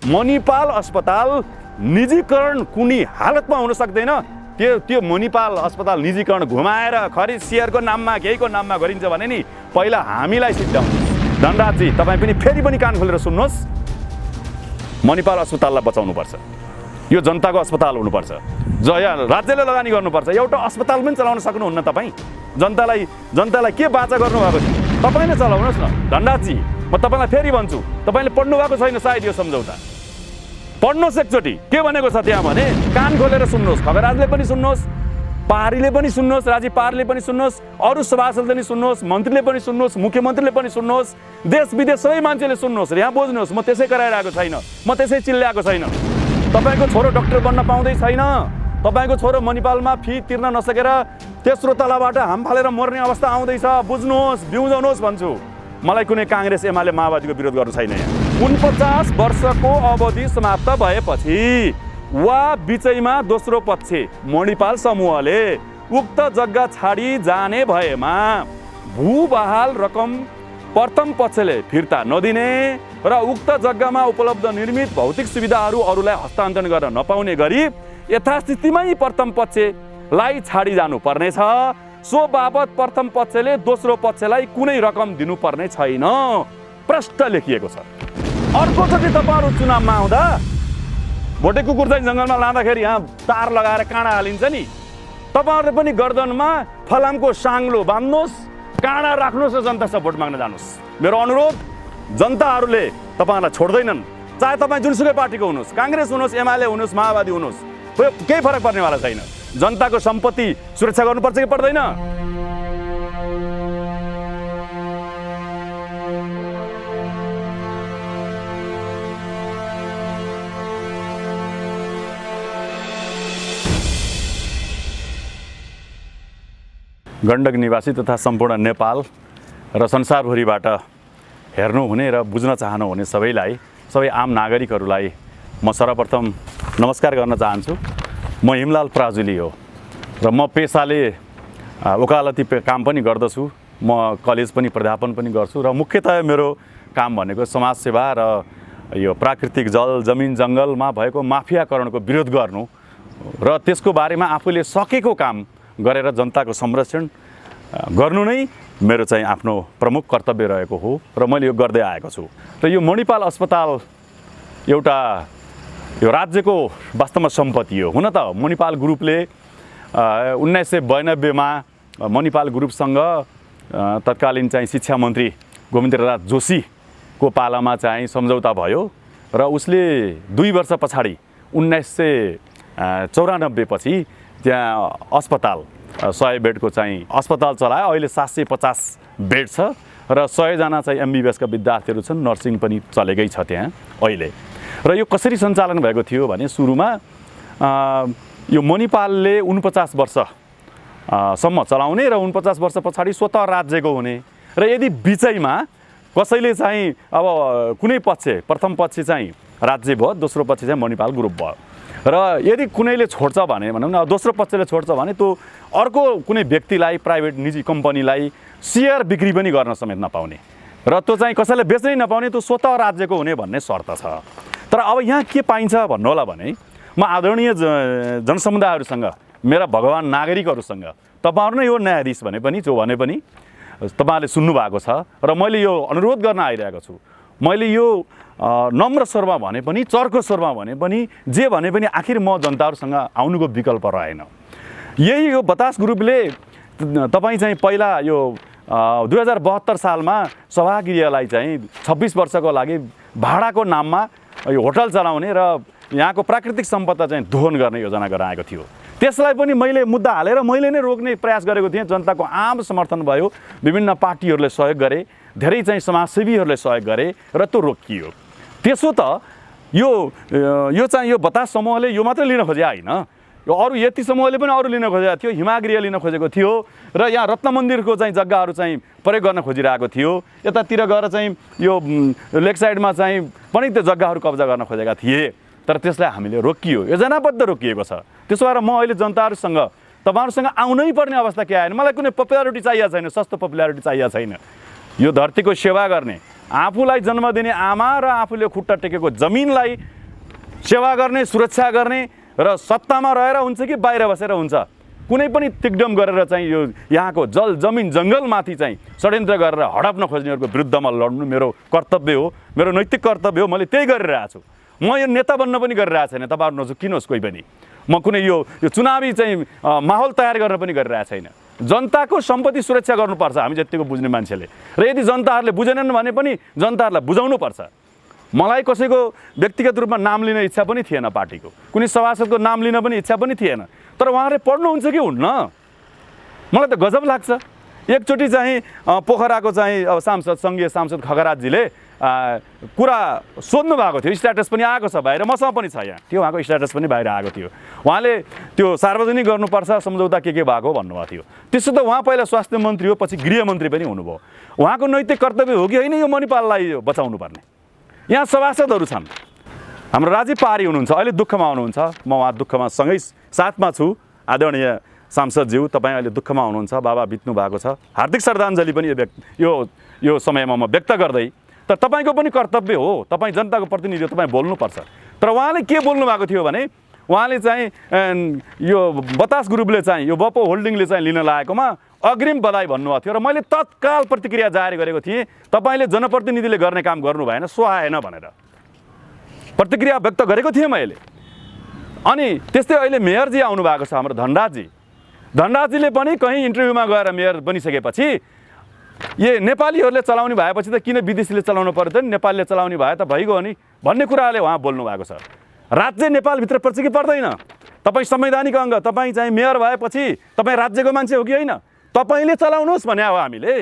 मणिपाल अस्पताल निजीकरण कुनै हालतमा हुन सक्दैन। त्यो मणिपाल अस्पताल निजीकरण घुमाएर खरिद सेयरको नाममा केहीको नाममा गरिन्छ भने नि पहिला हामीलाई सिद्ध्याउनु। धनराजजी तपाईँ पनि फेरि पनि कान खोलेर सुन्नुहोस्, मणिपाल अस्पताललाई बचाउनुपर्छ। यो जनताको अस्पताल हुनुपर्छ। राज्यले लगानी गर्नुपर्छ। एउटा अस्पताल पनि चलाउन सक्नुहुन्न तपाईँ। जनतालाई के बाचा गर्नुभएको छ तपाईँले चलाउनुहोस् न। धनराजजी म तपाईँलाई फेरि भन्छु, तपाईँले पढ्नु भएको छैन सायद यो सम्झौता। पढ्नुहोस् एकचोटि के भनेको छ त्यहाँ भने कान खोलेर सुन्नुहोस्। खगराजले पनि सुन्नुहोस्, पहाडीले पनि सुन्नुहोस्, राजीव पहाडले पनि सुन्नुहोस्, अरू सभासदले पनि सुन्नुहोस्, मन्त्रीले पनि सुन्नुहोस्, मुख्यमन्त्रीले पनि सुन्नुहोस्, देश विदेश सबै मान्छेले सुन्नुहोस्। यहाँ बुझ्नुहोस्, म त्यसै कराइरहेको छैन, म त्यसै चिल्ल्याएको छैन। तपाईँको छोरो डक्टर बन्न पाउँदै छैन। तपाईँको छोरो मणिपालमा फी तिर्न नसकेर तेस्रो तलाबाट हाम फालेर मर्ने अवस्था आउँदैछ। बुझ्नुहोस्, बिउजाउनुहोस् भन्छु। मलाई कुनै काङ्ग्रेस एमाले माओवादीको विरोध गर्नु छैन। यहाँ 49 वर्षको अवधि समाप्त भएपछि वा बिचैमा दोस्रो पक्ष मणिपाल समूहले उक्त जग्गा छाडी जाने भएमा भूबहाल रकम प्रथम पक्षले फिर्ता नदिने र उक्त जग्गामा उपलब्ध निर्मित भौतिक सुविधाहरू अरूलाई हस्तान्तरण गर्न नपाउने गरी यथास्थितिमै प्रथम पक्षलाई छाडी जानु पर्नेछ। सो बाबत प्रथम पक्षले दोस्रो पक्षलाई कुनै रकम दिनुपर्ने छैन। प्रष्ट लेखिएको छ। अर्कोचोटि तपाईँहरू चुनावमा आउँदा भोटे कुकुर चाहिँ जङ्गलमा लाँदाखेरि यहाँ तार लगाएर काँडा हालिन्छ नि, तपाईँहरूले पनि गर्दनमा फलामको साङ्लो बाँध्नुहोस्, काँडा राख्नुहोस् र जनतासँग भोट माग्न जानुहोस्। मेरो अनुरोध, जनताहरूले तपाईँहरूलाई छोड्दैनन्। चाहे तपाईँ जुनसुकै पार्टीको हुनुहोस्, काङ्ग्रेस हुनुहोस्, एमाले हुनुहोस्, माओवादी हुनुहोस्, केही फरक पर्नेवाला छैन। जनताको सम्पत्ति सुरक्षा गर्नुपर्छ कि पर्दैन? गण्डक निवासी तथा सम्पूर्ण नेपाल र संसारभरिबाट हेर्नुहुने र बुझ्न चाहनुहुने सबैलाई, सबै आम नागरिकहरूलाई म सर्वप्रथम नमस्कार गर्न चाहन्छु। म हिमलाल पराजुली हो र म पेसाले वकालती काम पनि गर्दछु। म कलेज पनि प्राध्यापन पनि गर्छु र मुख्यतः मेरो काम भनेको समाजसेवा र यो प्राकृतिक जल जमिन जङ्गलमा भएको माफियाकरणको विरोध गर्नु र त्यसको बारेमा आफूले सकेको काम गरेर जनताको संरक्षण गर्नु नै मेरो चाहिँ आफ्नो प्रमुख कर्तव्य रहेको हो र मैले यो गर्दै आएको छु। र यो मणिपाल अस्पताल एउटा यो राज्यको वास्तवमा सम्पत्ति हो। हुन त मणिपाल ग्रुपले 1992 मा मणिपाल ग्रुपसँग तत्कालीन चाहिँ शिक्षा मन्त्री गोविन्दराज जोशीको पालामा चाहिँ सम्झौता भयो र उसले 2 वर्ष पछाडि 1994 पछि त्यहाँ अस्पताल 100 बेडको चाहिँ अस्पताल चलायो। अहिले 750 बेड छ र 100 जना चाहिँ एमबीबीएसका विद्यार्थीहरू छन्। नर्सिङ पनि चलेकै छ त्यहाँ अहिले। र यो कसरी सञ्चालन भएको थियो भने सुरुमा यो मणिपालले 49 वर्षसम्म चलाउने र 49 वर्ष पछाडि स्वतः राज्यको हुने र यदि बिचैमा कसैले चाहिँ अब कुनै पक्ष प्रथम पक्ष चाहिँ राज्य भयो, दोस्रो पक्ष चाहिँ मणिपाल ग्रुप भयो र यदि कुनैले छोड्छ भने भनौँ न, दोस्रो पक्षले छोड्छ भने त्यो अर्को कुनै व्यक्तिलाई, प्राइभेट निजी कम्पनीलाई सेयर बिक्री पनि गर्न समेत नपाउने र त्यो चाहिँ कसैले बेच्नै नपाउने, त्यो स्वतः राज्यको हुने भन्ने शर्त छ। तर अब यहाँ के पाइन्छ भन्नु होला भने म आदरणीय जनसमुदायहरूसँग, मेरा भगवान नागरिकहरूसँग, तपाईँहरू नै हो न्यायाधीश भने पनि जो भने पनि तपाईँहरूले सुन्नुभएको छ र मैले यो अनुरोध गर्न आइरहेको छु। मैले यो नम्र स्वरमा भने पनि, चर्को स्वरमा भने पनि, जे भने पनि आखिर म जनताहरूसँग आउनुको विकल्प रहेन। यही यो बतास ग्रुपले तपाईँ चाहिँ पहिला यो 2072 सालमा सभागृहलाई चाहिँ 26 वर्षको लागि भाडाको नाममा यो होटल चलाउने र यहाँको प्राकृतिक सम्पदा चाहिँ दोहन गर्ने योजना गराएको थियो। त्यसलाई पनि मैले मुद्दा हालेर मैले नै रोक्ने प्रयास गरेको थिएँ। जनताको आम समर्थन भयो, विभिन्न पार्टीहरूले सहयोग गरे, धेरै चाहिँ समाजसेवीहरूले सहयोग गरे र त्यो रोकियो। त्यसो त यो चाहिँ यो बतास समूहले यो मात्रै लिन खोजे होइन, यो अरू यति समूहले पनि अरू लिन खोजेको थियो। हिमागृह लिन खोजेको थियो र यहाँ रत्न मन्दिरको चाहिँ जग्गाहरू चाहिँ प्रयोग गर्न खोजिरहेको थियो। यतातिर गएर चाहिँ यो लेक साइडमा चाहिँ पनि त्यो जग्गाहरू कब्जा गर्न खोजेका थिए, तर त्यसलाई हामीले रोकियो, योजनाबद्ध रोकिएको छ। त्यसो भएर म अहिले जनताहरूसँग, तपाईँहरूसँग आउनै पर्ने अवस्था के आएन। मलाई कुनै पपुलारिटी चाहिएको छैन, सस्तो पपुलारिटी चाहिएको छैन। यो धरतीको सेवा गर्ने, आफूलाई जन्म दिने आमा र आफूले खुट्टा टेकेको जमिनलाई सेवा गर्ने, सुरक्षा गर्ने र सत्तामा रहेर हुन्छ कि बाहिर बसेर हुन्छ, कुनै पनि तिग्डम गरेर चाहिँ यो यहाँको जल जमिन जङ्गलमाथि चाहिँ षड्यन्त्र गरेर हडप्न खोज्नेहरूको विरुद्धमा लड्नु मेरो कर्तव्य हो, मेरो नैतिक कर्तव्य हो। मैले त्यही गरिरहेको छु। म यो नेता बन्न पनि गरिरहेको छैन, तपाईँहरू नझुक्किनुहोस् कोही पनि। म कुनै यो चुनावी चाहिँ माहौल तयार गर्न पनि गरिरहेको छैन। जनताको सम्पत्ति सुरक्षा गर्नुपर्छ हामी जतिको बुझ्ने मान्छेले, र यदि जनताहरूले बुझेनन् भने पनि जनताहरूलाई बुझाउनुपर्छ। मलाई कसैको व्यक्तिगत रूपमा नाम लिन इच्छा पनि थिएन, पार्टीको कुनै सभासदको नाम लिन पनि इच्छा पनि थिएन, तर उहाँहरूले पढ्नुहुन्छ कि हुन्न मलाई त गजब लाग्छ। एकचोटि चाहिँ पोखराको चाहिँ अब सांसद सङ्घीय सांसद खगराजजीले कुरा सोध्नु भएको थियो, स्ट्याटस पनि आएको छ बाहिर, मसँग पनि छ यहाँ, त्यो उहाँको स्ट्याटस पनि बाहिर आएको थियो। उहाँले त्यो सार्वजनिक गर्नुपर्छ सम्झौता के भएको भन्नुभएको थियो। त्यसो त उहाँ पहिला स्वास्थ्य मन्त्री हो, पछि गृहमन्त्री पनि हुनुभयो। उहाँको नैतिक कर्तव्य हो कि होइन यो मणिपाललाई बचाउनु पर्ने। यहाँ सभासदहरू छन्, हाम्रो राजीव पारी हुनुहुन्छ, अहिले दुःखमा हुनुहुन्छ, म उहाँ दुःखमा सँगै साथमा छु। आदरणीय सांसदज्यू तपाईँ अहिले दुःखमा हुनुहुन्छ, बाबा बित्नु भएको छ, हार्दिक श्रद्धाञ्जली पनि यो समयमा म व्यक्त गर्दै, तर तपाईँको पनि कर्तव्य हो, तपाईँ जनताको प्रतिनिधि हो, तपाईँ बोल्नुपर्छ। तर उहाँले के बोल्नु भएको थियो भने उहाँले चाहिँ यो बतास ग्रुपले चाहिँ यो बपो होल्डिङले चाहिँ लिन लागेकोमा अग्रिम बधाई भन्नुभएको थियो, र मैले तत्काल प्रतिक्रिया जारी गरेको थिएँ, तपाईँले जनप्रतिनिधिले गर्ने काम गर्नु भएन, सुहाएन भनेर प्रतिक्रिया व्यक्त गरेको थिएँ मैले। अनि त्यस्तै अहिले मेयरजी आउनु भएको छ हाम्रो धनराजजीले पनि कहीँ इन्टरभ्यूमा गएर मेयर बनिसकेपछि यो नेपालीहरूले चलाउने भएपछि त किन विदेशीले चलाउनु पर्यो त, नेपालीले चलाउने भए त भइगयो नि भन्ने कुराले उहाँ बोल्नु भएको छ। राज्य नेपालभित्र पर्छ कि पर्दैन, तपाईँ संवैधानिक अङ्ग, तपाईँ चाहिँ मेयर भएपछि तपाईँ राज्यको मान्छे हो कि होइन, तपाईँले चलाउनुहोस् भने हो हामीले।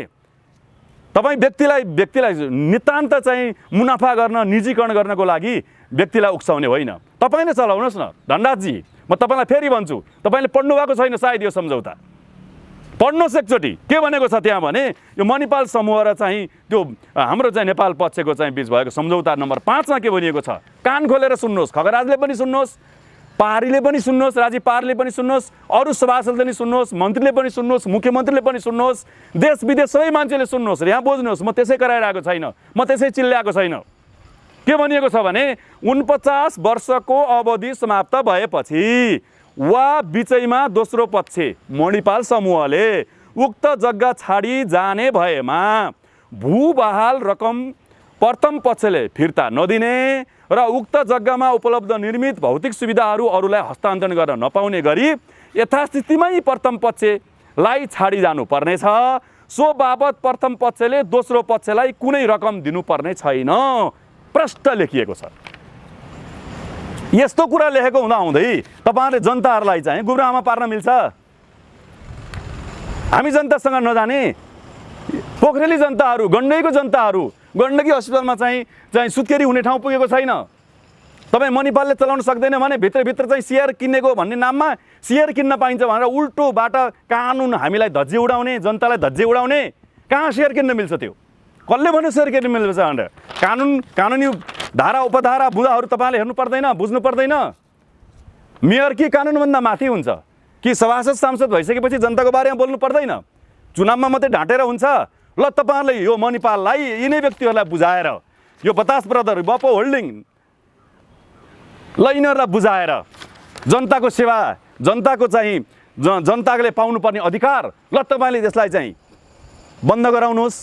तपाईँ व्यक्तिलाई नितान्त चाहिँ मुनाफा गर्न, निजीकरण गर्नको लागि व्यक्तिलाई उक्साउने होइन, तपाईँले चलाउनुहोस् न। धनराजजी म तपाईँलाई फेरि भन्छु, तपाईँले पढ्नु भएको छैन सायद यो सम्झौता, पढ्नुहोस् एकचोटि के भनेको छ त्यहाँ भने यो मणिपाल समूह र चाहिँ त्यो हाम्रो चाहिँ नेपाल पक्षको चाहिँ बिच भएको सम्झौता नम्बर 5मा के भनिएको छ, कान खोलेर सुन्नुहोस्, खगराजले पनि सुन्नुहोस्, पारीले पनि सुन्नुहोस्, राजीव पारले पनि सुन्नुहोस्, अरू सभासदले पनि सुन्नुहोस्, मन्त्रीले पनि सुन्नुहोस्, मुख्यमन्त्रीले पनि सुन्नुहोस्, देश विदेश सबै मान्छेले सुन्नुहोस् र यहाँ बुझ्नुहोस्। म त्यसै कराइरहेको छैन, म त्यसै चिल्ल्याएको छैन। के भनिएको छ भने 49 वर्षको अवधि समाप्त भएपछि वा बिचैमा दोस्रो पक्ष मणिपाल समूहले उक्त जग्गा छाडी जाने भएमा भूबहाल रकम प्रथम पक्षले फिर्ता नदिने र उक्त जग्गामा उपलब्ध निर्मित भौतिक सुविधाहरू अरूलाई हस्तान्तरण गर्न नपाउने गरी यथास्थितिमै प्रथम पक्षलाई छाडी जानुपर्नेछ। सो बाबत प्रथम पक्षले दोस्रो पक्षलाई कुनै रकम दिनुपर्ने छैन, प्रष्ट लेखिएको छ। यस्तो कुरा लेखेको हुँदाहुँदै तपाईँहरूले जनताहरूलाई चाहिँ गुमराहमा पार्न मिल्छ? हामी जनतासँग नजाने पोखरेली जनताहरू, गण्डकीको जनताहरू, गण्डकी अस्पतालमा चाहिँ सुत्केरी हुने ठाउँ पुगेको छैन। तपाईँ मणिपालले चलाउन सक्दैन भने भित्रभित्र चाहिँ सेयर किनेको भन्ने नाममा सेयर किन्न पाइन्छ भनेर उल्टोबाट कानुन हामीलाई धज्जी उडाउने, जनतालाई धज्जी उडाउने। कहाँ सेयर किन्न मिल्छ? त्यो कसले भन्यो सेयर किन्न मिल्छ भनेर? कानुनी धारा उपधारा बुँदाहरू तपाईँले हेर्नु पर्दैन, बुझ्नु पर्दैन। मेयर कि कानुनभन्दा माथि हुन्छ कि सभासद सांसद भइसकेपछि जनताको बारेमा बोल्नु पर्दैन? चुनावमा मात्रै ढाँटेर हुन्छ? ल तपाईँहरूले यो मणिपाललाई यिनै व्यक्तिहरूलाई बुझाएर, यो बतास ब्रदर, बपो होल्डिङ, ल यिनीहरूलाई बुझाएर जनताको सेवा, जनताको चाहिँ जनताले पाउनुपर्ने अधिकार, ल तपाईँले त्यसलाई चाहिँ बन्द गराउनुहोस्,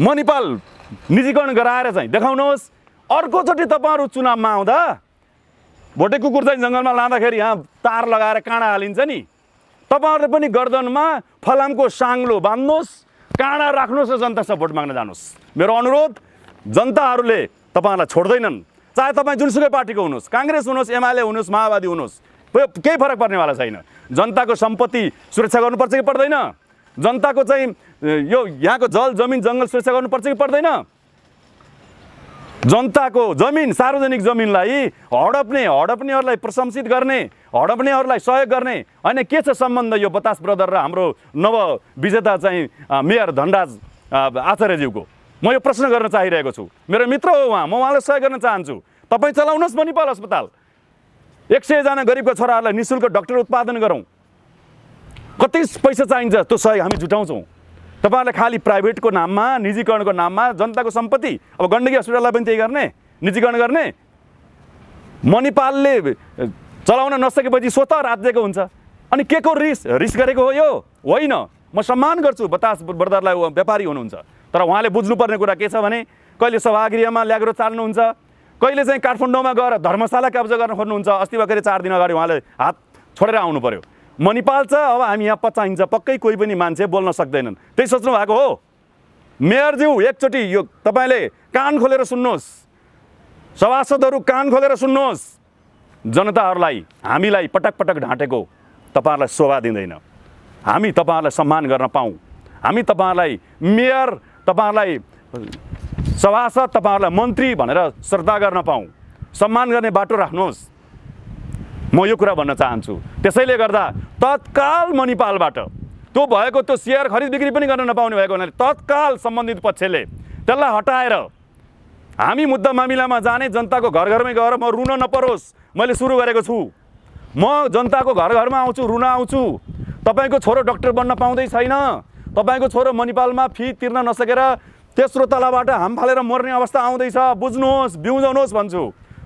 मणिपाल निजीकरण गराएर चाहिँ देखाउनुहोस्। अर्कोचोटि तपाईँहरू चुनावमा आउँदा भोटे कुकुर चाहिँ जङ्गलमा लाँदाखेरि यहाँ तार लगाएर काँडा हालिन्छ नि, तपाईँहरूले पनि गर्दनमा फलामको साङ्लो बाँध्नुहोस्, काँडा राख्नुहोस् र जनतासँग भोट माग्न जानुहोस्। मेरो अनुरोध, जनताहरूले तपाईँहरूलाई छोड्दैनन्, चाहे तपाईँ जुनसुकै पार्टीको हुनुहोस्, काङ्ग्रेस हुनुहोस्, एमाले हुनुहोस्, माओवादी हुनुहोस्, केही फरक पर्नेवाला छैन। जनताको सम्पत्ति सुरक्षा गर्नुपर्छ कि पर्दैन? जनताको चाहिँ यो यहाँको जल जमिन जङ्गल सुरक्षा गर्नुपर्छ कि पर्दैन? जनताको जमिन, सार्वजनिक जमिनलाई हडप्नेहरूलाई प्रशंसित गर्ने, हडप्नेहरूलाई सहयोग गर्ने होइन, के छ सम्बन्ध यो बतास ब्रदर र हाम्रो नव विजेता चाहिँ मेयर धनराज आचार्यज्यूको? म यो प्रश्न गर्न चाहिरहेको छु। मेरो मित्र हो उहाँ, म उहाँलाई सहयोग गर्न चाहन्छु। तपाईँ चलाउनुहोस् मणिपाल अस्पताल, 100 जना गरिबको छोराहरूलाई निःशुल्क डाक्टर उत्पादन गरौँ। कति पैसा चाहिन्छ त्यो सहयोग हामी जुटाउँछौँ। तपाईँहरूले खालि प्राइभेटको नाममा, निजीकरणको नाममा जनताको सम्पत्ति, अब गण्डकी हस्पिटललाई पनि त्यही गर्ने, निजीकरण गर्ने। मणिपालले चलाउन नसकेपछि स्वतः राज्यको हुन्छ। अनि के को रिस गरेको हो यो? होइन, म सम्मान गर्छु बतास ब्रदरलाई, व्यापारी हुनुहुन्छ, तर उहाँले बुझ्नुपर्ने कुरा के छ भने कहिले सभागृहमा ल्याग्रो चाल्नुहुन्छ, कहिले चाहिँ काठमाडौँमा गएर धर्मशाला कब्जा गर्न खोज्नुहुन्छ। अस्ति भर्खरै 4 दिन अगाडि उहाँले हात छोडेर आउनु पर्यो। मणिपाल छ, अब हामी यहाँ पचाइन्छ, पक्कै कोही पनि मान्छे बोल्न सक्दैनन्। त्यही सोच्नु भएको हो? मेयरज्यू एकचोटि यो तपाईँले कान खोलेर सुन्नुहोस्, सभासदहरू कान खोलेर सुन्नुहोस्। जनताहरूलाई, हामीलाई पटक पटक ढाँटेको तपाईँहरूलाई शोभा दिँदैन। हामी तपाईँहरूलाई सम्मान गर्न पाऊँ, हामी तपाईँहरूलाई मेयर, तपाईँहरूलाई सभासद, तपाईँहरूलाई मन्त्री भनेर श्रद्धा गर्न पाऊँ, सम्मान गर्ने बाटो राख्नुहोस्। म यो कुरा भन्न चाहन्छु। त्यसैले गर्दा तत्काल मणिपालबाट त्यो भएको त्यो सेयर खरिद बिक्री पनि गर्न नपाउने भएको हुनाले तत्काल सम्बन्धित पक्षले त्यसलाई हटाएर हामी मुद्दा मामिलामा जाने, जनताको घर घरमै गएर म रुन नपरोस्, मैले सुरु गरेको छु। म जनताको घर घरमा आउँछु, रुन आउँछु। तपाईँको छोरो डक्टर बन्न पाउँदै छैन, तपाईँको छोरो मणिपालमा फी तिर्न नसकेर तेस्रो तलाबाट हाम फालेर मर्ने अवस्था आउँदैछ, बुझ्नुहोस्, बिउजाउनुहोस् भन्छु।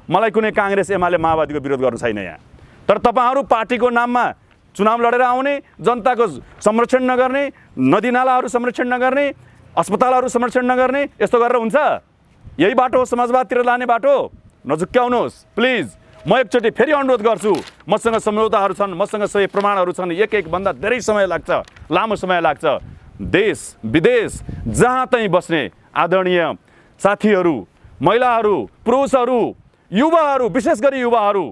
मलाई कुनै काङ्ग्रेस एमाले माओवादीको विरोध गर्नु छैन यहाँ, तर तपाईँहरू पार्टीको नाममा चुनाव लडेर आउने, जनताको संरक्षण नगर्ने, नदीनालाहरू संरक्षण नगर्ने, अस्पतालहरू संरक्षण नगर्ने, यस्तो गरेर हुन्छ? यही बाटो हो समाजवादतिर लाने बाटो? नझुक्क्याउनुहोस् प्लिज। म एकचोटि फेरि अनुरोध गर्छु, मसँग सम्झौताहरू छन्, मसँग सबै प्रमाणहरू छन्। एक भन्दा धेरै समय लाग्छ, लामो समय लाग्छ। देश विदेश जहाँ तहीँ बस्ने आदरणीय साथीहरू, महिलाहरू, पुरुषहरू, युवाहरू, विशेष गरी युवाहरू,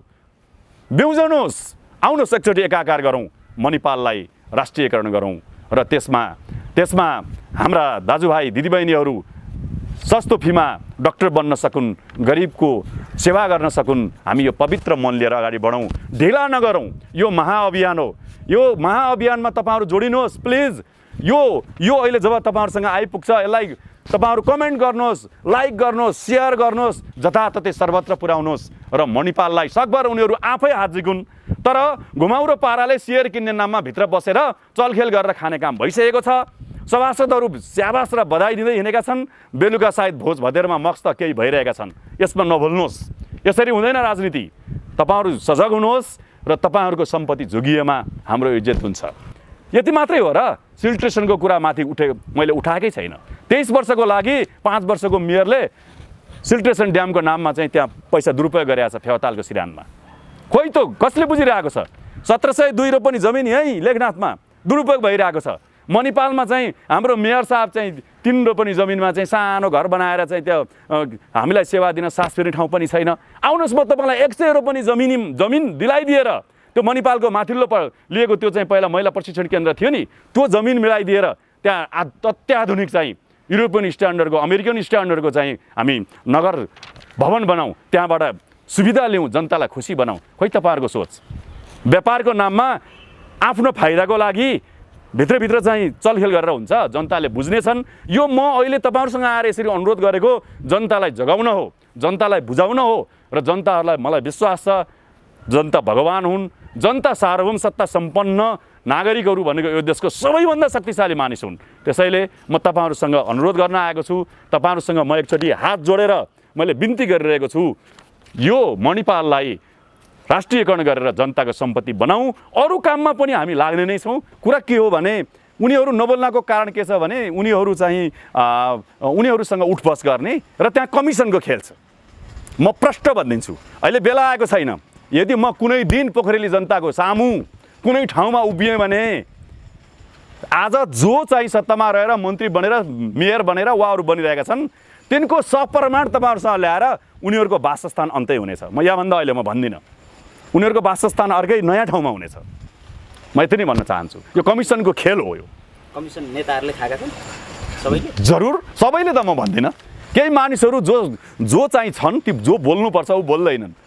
बिउजाउनुहोस्, आउनुहोस्, एकचोटि एकाकार गरौँ, मणिपाललाई राष्ट्रियकरण गरौँ र त्यसमा हाम्रा दाजुभाइ दिदीबहिनीहरू सस्तो फीमा डक्टर बन्न सकुन्, गरिबको सेवा गर्न सकुन्। हामी यो पवित्र मन लिएर अगाडि बढौँ, ढिला नगरौँ। यो महाअभियान हो, यो महाअभियानमा तपाईँहरू जोडिनुहोस् प्लिज। यो अहिले जब तपाईँहरूसँग आइपुग्छ, यसलाई तपाईँहरू कमेन्ट गर्नुहोस्, लाइक गर्नुहोस्, सेयर गर्नुहोस्, जताततै सर्वत्र पुर्याउनुहोस् र मणिपाललाई सकभर उनीहरू आफै हात जिकुन्। तर घुमाउरो पाराले सेयर किन्ने नाममा भित्र बसेर चलखेल गरेर खाने काम भइसकेको छ। सभासदहरू स्याबास र बधाई दिँदै हिँडेका छन्, बेलुका सायद भोज भदेरमा मस्त केही भइरहेका छन्। यसमा नभुल्नुहोस्, यसरी हुँदैन राजनीति। तपाईँहरू सजग हुनुहोस् र तपाईँहरूको सम्पत्ति जोगिएमा हाम्रो इज्जत हुन्छ। यति मात्रै हो र? फिल्ट्रेसनको कुरा माथि मैले उठाएकै छैन। 23 वर्षको लागि 5 वर्षको मेयरले फिल्ट्रेसन ड्यामको नाममा चाहिँ त्यहाँ पैसा दुरुपयोग गरेको छ फेवातालको सिरानमा। खोइ त कसले बुझिरहेको छ? 1702 रोपनी जमिन यहीँ लेखनाथमा दुरुपयोग भइरहेको छ। मणिपालमा चाहिँ हाम्रो मेयर साहब चाहिँ 3 रोपनी जमिनमा चाहिँ सानो घर बनाएर चाहिँ त्यो हामीलाई सेवा दिन सास फेर्ने ठाउँ पनि छैन। आउनुहोस्, म तपाईँलाई 100 रोपनी जमिन दिलाइदिएर त्यो मणिपालको माथिल्लो लिएको त्यो चाहिँ पहिला महिला प्रशिक्षण केन्द्र थियो नि, त्यो जमिन मिलाइदिएर त्यहाँ अत्याधुनिक चाहिँ युरोपियन स्ट्यान्डर्डको, अमेरिकन स्ट्यान्डर्डको चाहिँ हामी नगर भवन बनाऊँ, त्यहाँबाट सुविधा लिउँ, जनतालाई खुसी बनाऊँ। खोइ तपाईँहरूको सोच? व्यापारको नाममा आफ्नो फाइदाको लागि भित्रभित्र चाहिँ चलखेल गरेर हुन्छ? जनताले बुझ्नेछन्। यो म अहिले तपाईँहरूसँग आएर यसरी अनुरोध गरेको जनतालाई जगाउन हो, जनतालाई बुझाउन हो र जनताहरूलाई मलाई विश्वास छ जनता भगवान हुन्, जनता सार्वभौम सत्ता सम्पन्न नागरिकहरू भनेको यो देशको सबैभन्दा शक्तिशाली मानिस हुन्। त्यसैले म तपाईँहरूसँग अनुरोध गर्न आएको छु, तपाईँहरूसँग म एकचोटि हात जोडेर मैले बिन्ती गरिरहेको छु, यो मणिपाललाई राष्ट्रियकरण गरेर जनताको सम्पत्ति बनाऊँ। अरू काममा पनि हामी लाग्ने नै छौँ। कुरा के हो भने उनीहरू नबोल्नको कारण के छ भने उनीहरू चाहिँ उनीहरूसँग उठबस गर्ने र त्यहाँ कमिसनको खेल छ। म प्रष्ट भनिदिन्छु, अहिले बेला आएको छैन। यदि म कुनै दिन पोखरेली जनताको सामु कुनै ठाउँमा उभिएँ भने आज जो चाहिँ सत्तामा रहेर मन्त्री बनेर मेयर बनेर उहाँहरू बनिरहेका छन् तिनको सप्रमाण तपाईँहरूसँग ल्याएर उनीहरूको वासस्थान अन्तै हुनेछ। म यहाँभन्दा अहिले म भन्दिनँ, उनीहरूको वासस्थान अर्कै नयाँ ठाउँमा हुनेछ। म यति नै भन्न चाहन्छु, यो कमिसनको खेल हो। यो कमिसन नेताहरूले खाएका छन् सबैले? जरुर सबैले त म भन्दिनँ। केही मानिसहरू जो चाहिँ छन् ती जो बोल्नुपर्छ ऊ बोल्दैनन्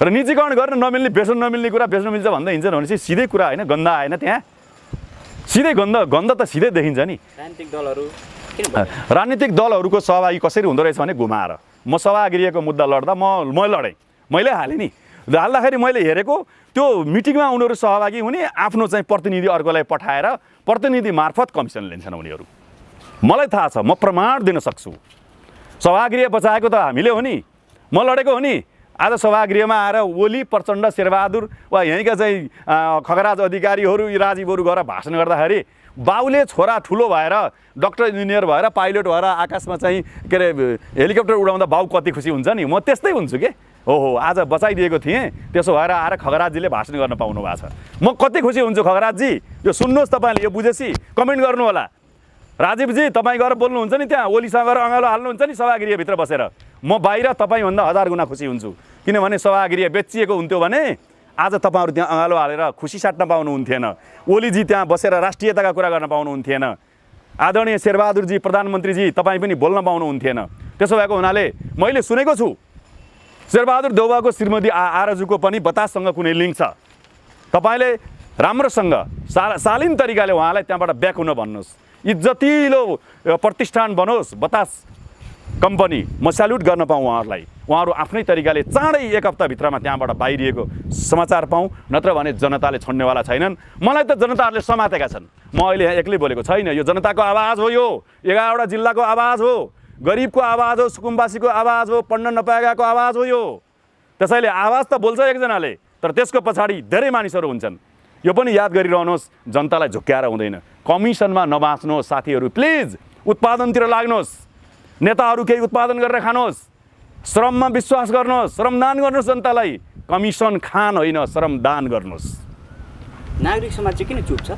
र निजीकरण गर्न नमिल्ने, बेच्न नमिल्ने कुरा बेच्न मिल्छ भन्दै हिँड्छन् भनेपछि सिधै कुरा होइन, गन्ध आएन त्यहाँ? सिधै गन्ध त सिधै देखिन्छ नि। राजनीतिक दलहरूको सहभागी कसरी हुँदो रहेछ भने घुमाएर। म सभागृहको मुद्दा लड्दा म लडेँ, मैले हालेँ नि। हाल्दाखेरि मैले हेरेको त्यो मिटिङमा उनीहरू सहभागी हुने आफ्नो चाहिँ प्रतिनिधि अर्कोलाई पठाएर प्रतिनिधि मार्फत कमिसन लिन्छन् उनीहरू। मलाई थाहा छ, म प्रमाण दिन सक्छु। सभागृह बचाएको त हामीले हो नि, म लडेको हो नि। आज सभागृहमा आएर ओली, प्रचण्ड, शेरबहादुर वा यहीँका चाहिँ खगराज अधिकारीहरू, राजीवहरू गएर भाषण गर्दाखेरि बाउले छोरा ठुलो भएर डक्टर इन्जिनियर भएर पाइलट भएर आकाशमा चाहिँ के अरे हेलिकप्टर उडाउँदा बाउ कति खुसी हुन्छ नि, म त्यस्तै हुन्छु के। ओहो, आज बचाइदिएको थिएँ, त्यसो भएर आएर खगराजजीले भाषण गर्न पाउनु भएको छ, म कति खुसी हुन्छु। खगराजजी यो सुन्नुहोस्, तपाईँले यो बुझेपछि कमेन्ट गर्नु होला। राजीवजी तपाईँ गएर बोल्नुहुन्छ नि, त्यहाँ ओलीसँग गएर अँगालो हाल्नुहुन्छ नि सभागृहभित्र बसेर, म बाहिर तपाईँभन्दा 1000 गुणा खुसी हुन्छु। किनभने सभागृह बेचिएको हुन्थ्यो भने आज तपाईँहरू त्यहाँ अँगालो हालेर खुसी साट्न पाउनुहुन्थेन। ओलीजी त्यहाँ बसेर राष्ट्रियताका कुरा गर्न पाउनुहुन्थेन। आदरणीय शेरबहादुरजी, प्रधानमन्त्रीजी तपाईँ पनि बोल्न पाउनुहुन्थेन। त्यसो भएको हुनाले मैले सुनेको छु शेरबहादुर देउवाको श्रीमती आरजुको पनि बताससँग कुनै लिङ्क छ। तपाईँले राम्रोसँग शालीन तरिकाले उहाँलाई त्यहाँबाट ब्याक हुन भन्नुहोस्। इज्जतिलो प्रतिष्ठान बनोस् बतास कम्पनी, म स्याल्युट गर्न पाऊँ उहाँहरूलाई। उहाँहरू आफ्नै तरिकाले चाँडै 1 हप्ताभित्रमा त्यहाँबाट बाहिरिएको समाचार पाऊँ, नत्र भने जनताले छोड्नेवाला छैनन्। मलाई त जनताहरूले समातेका छन्, म अहिले यहाँ एक्लै बोलेको छैन। यो जनताको आवाज हो, यो 11वटा जिल्लाको आवाज हो, गरिबको आवाज हो, सुकुम्बासीको आवाज हो, पढ्न नपाएकाको आवाज हो यो। त्यसैले आवाज त बोल्छ एकजनाले, तर त्यसको पछाडि धेरै मानिसहरू हुन्छन्। यो पनि याद गरिरहनुहोस्, जनतालाई झुक्क्याएर हुँदैन। कमिसनमा नबाँच्नुहोस् साथीहरू, प्लिज उत्पादनतिर लाग्नुहोस्। नेताहरू केही उत्पादन गरेर खानुहोस्, श्रममा विश्वास गर्नुहोस्, श्रमदान गर्नुहोस्। जनतालाई कमिसन खान होइन, श्रमदान गर्नुहोस्। नागरिक समाज चाहिँ किन चुप छ?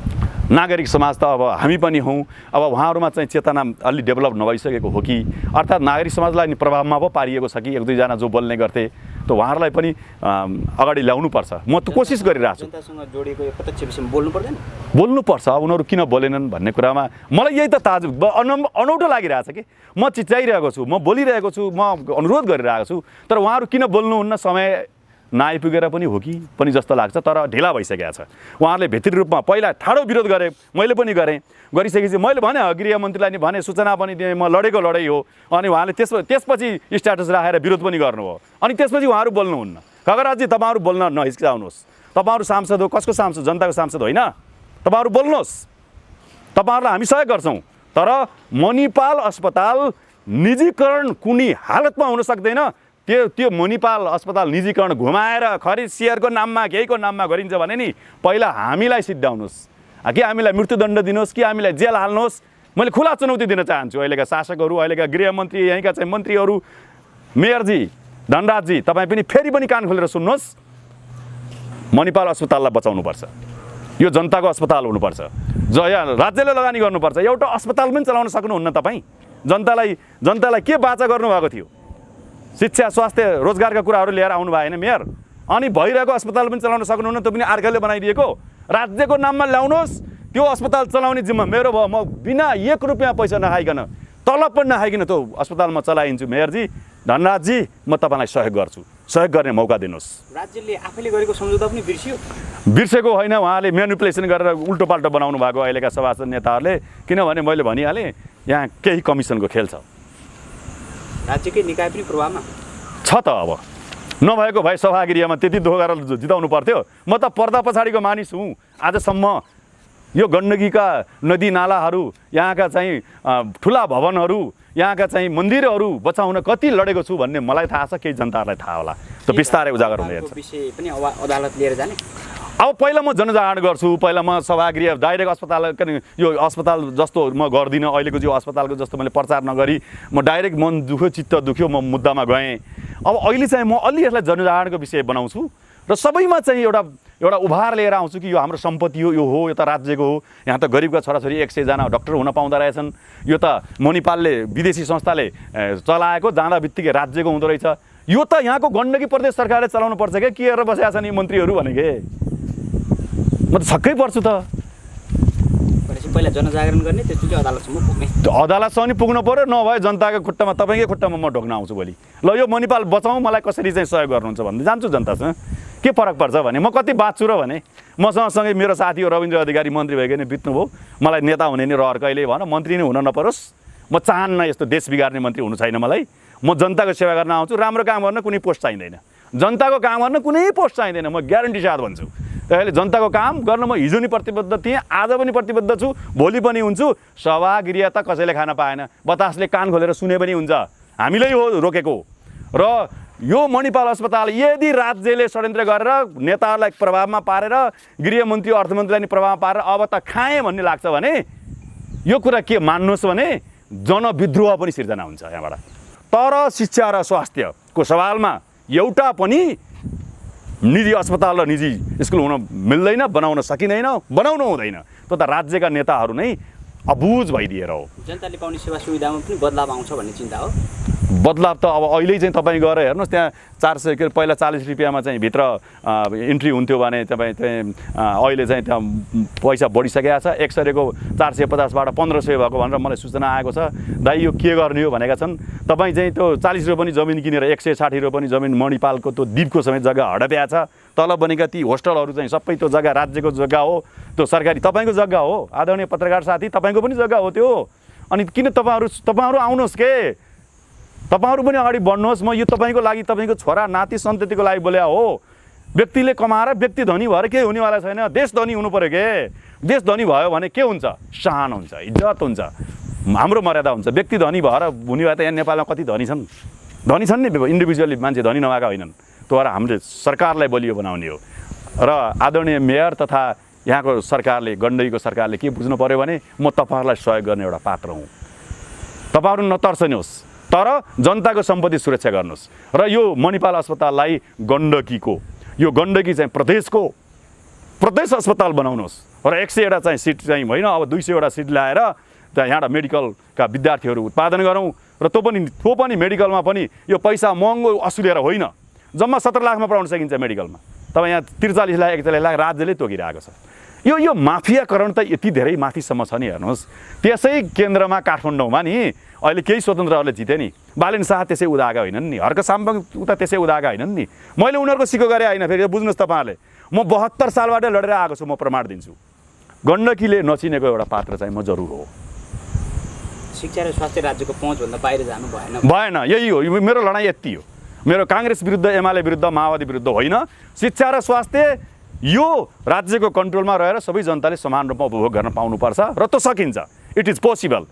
नागरिक समाज त अब हामी पनि हौँ। अब उहाँहरूमा चाहिँ चेतना अलि डेभलप नभइसकेको हो कि, अर्थात् नागरिक समाजलाई नि प्रभावमा पो पारिएको छ कि। 1-2जना जो बोल्ने गर्थे त उहाँहरूलाई पनि अगाडि ल्याउनुपर्छ। म त कोसिस गरिरहेको छु। जनतासँग जोडिएको यो प्रत्यक्ष विषयमा बोल्नु पर्दैन? बोल्नुपर्छ। उनीहरू किन बोलेनन् भन्ने कुरामा मलाई यही त ताजुब अनौठो लागिरहेछ कि। म चिच्याइरहेको छु, म बोलिरहेको छु, म अनुरोध गरिरहेको छु, तर उहाँहरू किन बोल्नुहुन्न? समय नआइपुगेर पनि हो कि पनि जस्तो लाग्छ, तर ढिला भइसकेको छ। उहाँहरूले भित्री रूपमा पहिला ठाडो विरोध गरे, मैले पनि गरेँ। गरिसकेपछि मैले भने गृहमन्त्रीलाई नि भने, सूचना पनि दिएँ, म लडेको लडाइँ हो। अनि उहाँले त्यसपछि स्ट्याटस राखेर विरोध पनि गर्नुभयो। अनि त्यसपछि उहाँहरू बोल्नुहुन्न। खगराजजी तपाईँहरू बोल्न नहिचकिचाउनुहोस्। तपाईँहरू सांसद हो, कसको सांसद? जनताको सांसद होइन। तपाईँहरू बोल्नुहोस्, तपाईँहरूलाई हामी सहयोग गर्छौँ। तर मणिपाल अस्पताल निजीकरण कुनै हालतमा हुन सक्दैन। त्यो मणिपाल अस्पताल निजीकरण घुमाएर खरिद सेयरको नाममा केहीको नाममा गरिन्छ भने नि पहिला हामीलाई सिद्धाउनुहोस् कि हामीलाई मृत्युदण्ड दिनुहोस् कि हामीलाई जेल हाल्नुहोस्। मैले खुला चुनौती दिन चाहन्छु अहिलेका शासकहरू, अहिलेका गृहमन्त्री, यहीँका चाहिँ मन्त्रीहरू, मेयरजी, धनराजजी, तपाईँ पनि फेरि पनि कान खोलेर सुन्नुहोस्। मणिपाल अस्पताललाई बचाउनुपर्छ। यो जनताको अस्पताल हुनुपर्छ। राज्यले लगानी गर्नुपर्छ। एउटा अस्पताल पनि चलाउन सक्नुहुन्न तपाईँ। जनतालाई के बाचा गर्नुभएको थियो? शिक्षा, स्वास्थ्य, रोजगारका कुराहरू लिएर आउनु भएन मेयर। अनि भइरहेको अस्पताल पनि चलाउन सक्नुहुन्न, त्यो पनि अर्काले बनाइदिएको। राज्यको नाममा ल्याउनुहोस्, त्यो अस्पताल चलाउने जिम्मा मेरो भयो। म बिना 1 रुपियाँ पैसा नखाइकन, तलब पनि नखाइकन त्यो अस्पतालमा चलाइन्छु। मेयरजी, धनराजजी, म तपाईँलाई सहयोग गर्छु। सहयोग गर्ने मौका दिनुहोस्। राज्यले आफैले गरेको सम्झौता पनि बिर्सेको होइन। उहाँले म्यानिपुलेसन गरेर उल्टो पाल्टो बनाउनु भएको अहिलेका सभासद नेताहरूले। किनभने मैले भनिहालेँ, यहाँ केही कमिसनको खेल छ। राज्यकै निकाय पनि प्रभावमा छ त। अब नभएको भए सभागृहमा त्यति दुःख गरेर जिताउनु पर्थ्यो। म त पर्दा पछाडिको मानिस हुँ। आजसम्म यो गण्डकीका नदी नालाहरू, यहाँका चाहिँ ठुला भवनहरू, यहाँका चाहिँ मन्दिरहरू बचाउन कति लडेको छु भन्ने मलाई थाहा छ। केही जनताहरूलाई थाहा होला। त बिस्तारै उजागर हुँदै जान्छ। विषय पनि अदालत लिएर जाने। अब पहिला म जनजागरण गर्छु। पहिला म सभागृह डाइरेक्ट अस्पताल, यो अस्पताल जस्तो म गर्दिनँ। अहिलेको जो अस्पतालको जस्तो मैले प्रचार नगरी म डाइरेक्ट मन दुख्यो, चित्त दुख्यो, म मुद्दामा गएँ। अब अहिले चाहिँ म अलि यसलाई जनजागरणको विषय बनाउँछु र सबैमा चाहिँ एउटा उभार लिएर आउँछु कि यो हाम्रो सम्पत्ति हो, यो हो, यो त राज्यको हो। यहाँ त गरिबका छोराछोरी 100जना डक्टर हुन पाउँदो रहेछन्। यो त मणिपालले, विदेशी संस्थाले चलाएको, जाँदा बित्तिकै राज्यको हुँदो रहेछ। यो त यहाँको गण्डकी प्रदेश सरकारले चलाउनु पर्छ क्या। के गरेर बसेका छन् यी मन्त्रीहरू भनेके म त छक्कै पर्छु त। पहिला जनजागरण गर्ने, त्यसपछि अदालतसम्म पुग्ने। अदालतसम्म नि पुग्नु पर्यो, नभए जनताको खुट्टामा, तपाईँकै खुट्टामा म ढोक्न आउँछु भोलि। ल यो मणिपाल बचाउँ, मलाई कसरी चाहिँ सहयोग गर्नुहुन्छ भन्दै जान्छु जनतासँग। के फरक पर्छ भने म कति बाँच्छु र भने मसँग सँगै मेरो साथी हो रविन्द्र अधिकारी, मन्त्री भइकन बित्नुभयो। मलाई नेता हुने नि रहर कहिले भन, मन्त्री नै हुन नपरोस्। म चाहन्न यस्तो देश बिगार्ने मन्त्री हुनु छैन मलाई। म जनताको सेवा गर्न आउँछु। राम्रो काम गर्न कुनै पोस्ट चाहिँदैन। जनताको काम गर्न कुनै पोस्ट चाहिँदैन, म ग्यारेन्टी साथ भन्छु। त्यसैले जनताको काम गर्न म हिजो नि प्रतिबद्ध थिएँ, आज पनि प्रतिबद्ध छु, भोलि पनि हुन्छु। सभागृह त कसैले खान पाएन, बतासले कान खोलेर सुने पनि हुन्छ, हामीलाई हो रोकेको। र यो मणिपाल अस्पताल यदि राज्यले षड्यन्त्र गरेर नेताहरूलाई प्रभावमा पारेर गृहमन्त्री अर्थमन्त्रीलाई नि प्रभावमा पारेर अब त खाएँ भन्ने लाग्छ भने यो कुरा के मान्नुहोस् भने जनविद्रोह पनि सिर्जना हुन्छ यहाँबाट। तर शिक्षा र स्वास्थ्यको सवालमा एउटा पनि निजी अस्पताल र निजी स्कुल हुन मिल्दैन, बनाउन सकिँदैन, बनाउनु हुँदैन। त्यो त राज्यका नेताहरू नै अबुझ भइदिएर हो। जनताले पाउने सेवा सुविधामा पनि बदलाव आउँछ भन्ने चिन्ता हो। बदलाव त अब अहिले चाहिँ तपाईँ गएर हेर्नुहोस्, त्यहाँ 400 के पहिला 40 रुपियाँमा चाहिँ भित्र इन्ट्री हुन्थ्यो भने तपाईँ अहिले चाहिँ त्यहाँ पैसा बढिसकेको छ। एक्सरेको 450बाट 1500 भएको भनेर मलाई सूचना आएको छ। दाइ यो के गर्ने हो भनेका छन्। तपाईँ चाहिँ त्यो 40 रुपियाँ पनि जमिन किनेर 160 रुपियाँ पनि जमिन मणिपालको त्यो दिपको समेत जग्गा हडप्या छ। तल बनेका ती होस्टलहरू चाहिँ सबै त्यो जग्गा राज्यको जग्गा हो, त्यो सरकारी तपाईँको जग्गा हो। आदरणीय पत्रकार साथी, तपाईँको पनि जग्गा हो त्यो। अनि किन तपाईँहरू आउनुहोस् के, तपाईँहरू पनि अगाडि बढ्नुहोस्। म यो तपाईँको लागि, तपाईँको छोरा नाति सन्ततिको लागि बोल्या हो। व्यक्तिले कमाएर व्यक्ति धनी भएर केही हुनेवाला छैन। देश धनी हुनु पऱ्यो के। देश धनी भयो भने के हुन्छ? शान हुन्छ, इज्जत हुन्छ, हाम्रो मर्यादा हुन्छ। व्यक्ति धनी भएर हुने भए त यहाँ नेपालमा कति धनी छन्, धनी छन् नि इन्डिभिजुअली मान्छे, धनी नभएका होइनन्। त्यो भएर हामीले सरकारलाई बलियो बनाउने हो। र आदरणीय मेयर तथा यहाँको सरकारले, गण्डकीको सरकारले के बुझ्नु पऱ्यो भने म तपाईँहरूलाई सहयोग गर्ने एउटा पात्र हुँ। तपाईँहरू नतर्सनुहोस्, तर जनताको सम्पत्ति सुरक्षा गर्नुहोस्। र यो मणिपाल अस्पताललाई गण्डकीको, यो गण्डकी चाहिँ प्रदेश अस्पताल बनाउनुहोस्। र 100वटा चाहिँ सिट चाहिँ होइन, अब 200वटा सिट ल्याएर त्यहाँ यहाँबाट मेडिकलका विद्यार्थीहरू उत्पादन गरौँ। र त्यो पनि मेडिकलमा पनि यो पैसा महँगो असुलेर होइन, जम्मा 17 लाखमा पढाउन सकिन्छ मेडिकलमा। तपाईँ यहाँ 43 लाख 41 लाख राज्यले तोकिरहेको छ। यो माफियाकरण त यति धेरै माथिसम्म छ नि। हेर्नुहोस्, त्यसै केन्द्रमा काठमाडौँमा नि अहिले केही स्वतन्त्रहरूले जिते नि। बालेन शाह त्यसै उदाएका होइनन् नि, हर्क साम्बाङ उता त्यसै उदाएका होइनन् नि। मैले उनीहरूको सिको गरे होइन। फेरि बुझ्नुहोस् तपाईँहरूले, म 72 सालबाट लडेर आएको छु, म प्रमाण दिन्छु। गण्डकीले नचिनेको एउटा पात्र चाहिँ म जरुर हो। शिक्षा र स्वास्थ्य राज्यको पहुँचभन्दा बाहिर जानु भएन। यही हो मेरो लडाइँ, यति हो मेरो। काङ्ग्रेस विरुद्ध, एमाले विरुद्ध, माओवादी विरुद्ध होइन। शिक्षा र स्वास्थ्य यो राज्यको कन्ट्रोलमा रहेर सबै जनताले समान रूपमा उपभोग गर्न पाउनुपर्छ र त्यो सकिन्छ। It is possible.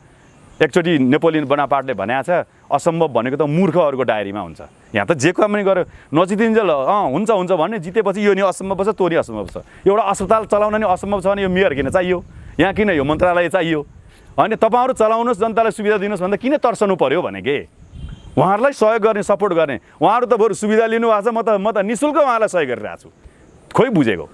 एकचोटि नेपोलियन बोनापार्टले भनेको छ, असम्भव भनेको त मूर्खहरूको डायरीमा हुन्छ। यहाँ त जे काम पनि गर्यो नजितिन्जेल हुन्छ हुन्छ भन्ने, जितेपछि यो नि असम्भव छ, त्यो नि असम्भव छ। एउटा अस्पताल चलाउन नि असम्भव छ भने यो मेयर किन चाहियो, यहाँ किन यो मन्त्रालय चाहियो? होइन, तपाईँहरू चलाउनुहोस्, जनतालाई सुविधा दिनुहोस् भन्दा किन तर्सनु पऱ्यो भने के? उहाँहरूलाई सहयोग गर्ने, सपोर्ट गर्ने। उहाँहरू त बरु सुविधा लिनुभएको छ, म त निःशुल्क उहाँलाई सहयोग गरिरहेको छु। खोइ बुझेको।